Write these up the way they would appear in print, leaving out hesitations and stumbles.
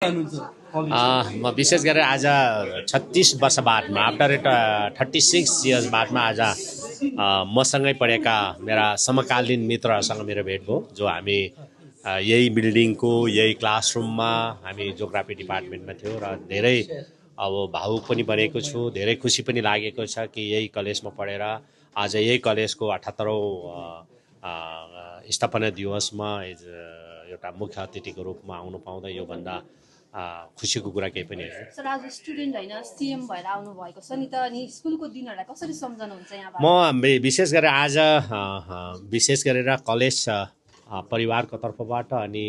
म विशेष गरेर आज 36 वर्ष बादमा आफ्टर 36 इयर्स बादमा आज मसँगै पढेका मेरा समकालीन मित्रहरूसँग मेरो भेट भयो, जो हामी यही बिल्डिङको यही क्लासरुममा हामी जियोग्राफी डिपार्टमेन्टमा थियौँ र धेरै अब भावुक पनि बनेको छु। धेरै खुसी पनि लागेको छ कि यही कलेजमा पढेर आज यही कलेजको 78औं स्थापना दिवसमा एउटा मुख्य अतिथिको रूपमा आउनु पाउँदा योभन्दा खुसीको कुरा केही पनि होइन। सर, आज स्टुडेन्ट होइन सीएम भएर आउनु भएको छ नि त, अनि स्कुलको दिनहरूलाई कसरी सम्झनुहुन्छ यहाँबाट? म विशेष गरेर आज विशेष गरेर कलेज परिवारको तर्फबाट अनि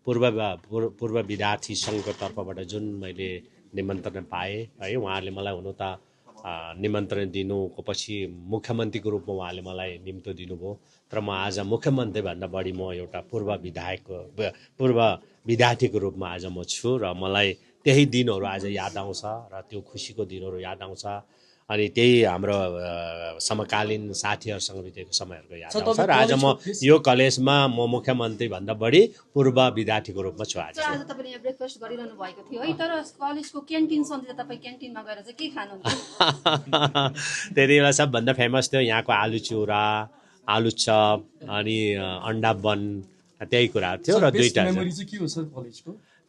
पूर्व विद्यार्थी सङ्घको तर्फबाट जुन मैले निमन्त्रण पाएँ है, उहाँहरूले मलाई हुनु त निमन्त्रण दिनुको पछि मुख्यमन्त्रीको रूपमा उहाँले मलाई निम्तो दिनुभयो, तर म आज मुख्यमन्त्रीभन्दा बढी म एउटा पूर्व विद्यार्थीको रूपमा आज म छु र मलाई त्यही दिनहरू आज याद आउँछ र त्यो खुसीको दिनहरू याद आउँछ अनि त्यही हाम्रो समकालीन साथीहरूसँग बितेको समयहरूको याद आउँछ र आज म यो कलेजमा म मुख्यमन्त्रीभन्दा बढी पूर्व विद्यार्थीको रूपमा छु। आज तपाईँले यहाँ ब्रेकफास्ट गरिरहनु भएको थियो है, तर कलेजको क्यान्टिन सन्चै तपाईँ क्यान्टिनमा गएर चाहिँ के खानुहुन्छ? त्यति बेला सबभन्दा फेमस थियो यहाँको आलु चिउरा, आलु चप अनि अन्डा बन, त्यही कुराहरू थियो। र दुईटा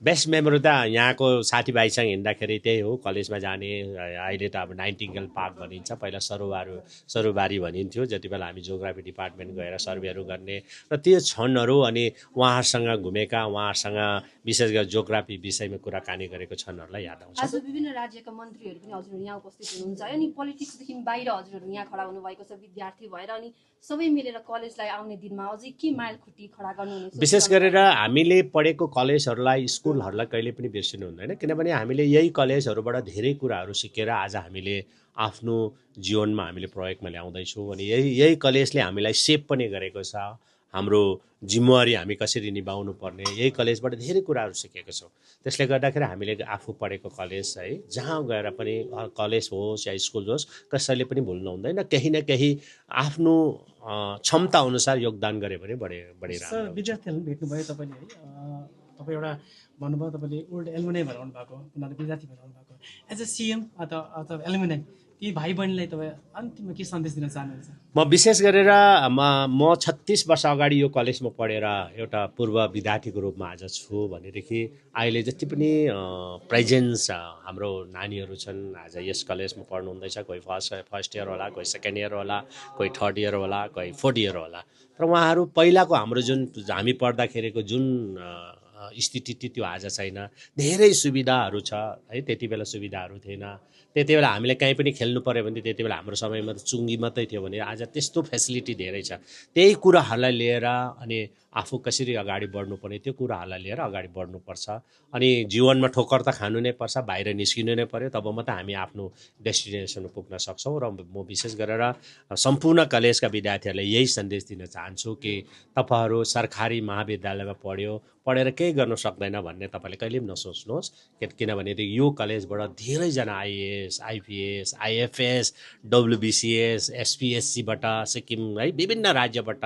बेस्ट मेमोरी त यहाँको साथीभाइसँग हिँड्दाखेरि त्यही हो, कलेजमा जाने। अहिले त अब नाइटिङ्गेल पार्क भनिन्छ, पहिला सरुबारी भनिन्थ्यो, जति बेला हामी जियोग्राफी डिपार्टमेन्ट गएर सर्वेहरू गर्ने र त्यो क्षणहरू अनि उहाँहरूसँग घुमेका, उहाँहरूसँग विशेष गरेर जियोग्राफी विषयमा कुराकानी गरेको क्षणहरूलाई याद आउँछ। आज विभिन्न राज्यका मन्त्रीहरू पनि हजुरहरू यहाँ उपस्थित हुनुहुन्छ अनि पोलिटिक्सदेखि बाहिर हजुरहरू यहाँ खडा हुनुभएको छ विद्यार्थी भएर, अनि सबै मिलेर कलेजलाई आउने दिनमा अझै के माइलखुट्टी खडा गर्नुहुनेछ? विशेष गरेर हामीले पढेको कलेजहरूलाई स्कुलहरूलाई कहिले पनि बिर्सिनु हुँदैन, किनभने हामीले यही कलेजहरूबाट धेरै कुराहरू सिकेर आज हामीले आफ्नो जीवनमा हामीले प्रयोगमा ल्याउँदैछौँ अनि यही कलेजले हामीलाई सेभ पनि गरेको छ। हाम्रो जिम्मेवारी हामी कसरी निभाउनु पर्ने यही कलेजबाट धेरै कुराहरू सिकेको छौँ। त्यसले गर्दाखेरि हामीले आफू पढेको कलेज है, जहाँ गएर पनि कलेज होस् या स्कुल होस्, कसैले पनि भुल्नु हुँदैन। केही न केही आफ्नो क्षमता अनुसार योगदान गरे भने बढी राम्रो। विद्यार्थीहरू भेट्नुभयो तपाईँले है, तपाईँ एउटा भन्नुभयो तपाईँले ओल्ड एलुमिनाई भएर आउनु भएको, उनीहरू विद्यार्थी भएर आउनु भएको, एज अ सिएम अथवा एलुमिनाई ती भाइ बहिनीलाई तपाईँ अन्तिममा के सन्देश दिन चाहनुहुन्छ? म विशेष गरेर म 36 वर्ष अगाडि यो कलेजमा पढेर एउटा पूर्व विद्यार्थीको रूपमा आज छु भनेदेखि अहिले जति पनि प्रेजेन्स हाम्रो नानीहरू छन् आज यस कलेजमा पढ्नु हुँदैछ, कोही फर्स्ट इयर होला, कोही सेकेन्ड इयर होला, कोही थर्ड इयर होला, कोही फोर्थ इयर होला, र उहाँहरू पहिलाको हाम्रो जुन हामी पढ्दाखेरिको जुन स्थिति त्यो आज छैन। धेरै सुविधाहरू छ है, त्यति बेला सुविधाहरू थिएन। त्यति बेला हामीले कहीँ पनि खेल्नु पऱ्यो भने त्यति बेला हाम्रो समयमा त चुङ्गी मात्रै थियो भने आज त्यस्तो फेसिलिटी धेरै छ। त्यही कुराहरूलाई लिएर अनि आफू कसरी अगाडि बढ्नुपर्ने त्यो कुराहरूलाई लिएर अगाडि बढ्नुपर्छ अनि जीवनमा ठोक्कर त खानु नै पर्छ, बाहिर निस्किनु नै पर्यो, तब मात्रै हामी आफ्नो डेस्टिनेसन पुग्न सक्छौँ। र म विशेष गरेर सम्पूर्ण कलेजका विद्यार्थीहरूलाई यही सन्देश दिन चाहन्छु कि तपाईँहरू सरकारी महाविद्यालयमा पढेर केही गर्न सक्दैन भन्ने तपाईँले कहिले पनि नसोच्नुहोस्, किनभने यो कलेजबाट धेरैजना IAS, IPS, IFS, WBCS, एसपिएससीबाट Sikkim है विभिन्न राज्यबाट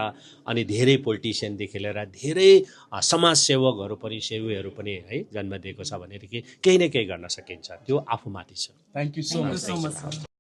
अनि धेरै पोलिटिसियनदेखि लिएर धेरै समाजसेवकहरू पनि सेवीहरू पनि है जन्म दिएको छ भनेदेखि केही न केही गर्न सकिन्छ, त्यो आफूमाथि छ। Thank you so much.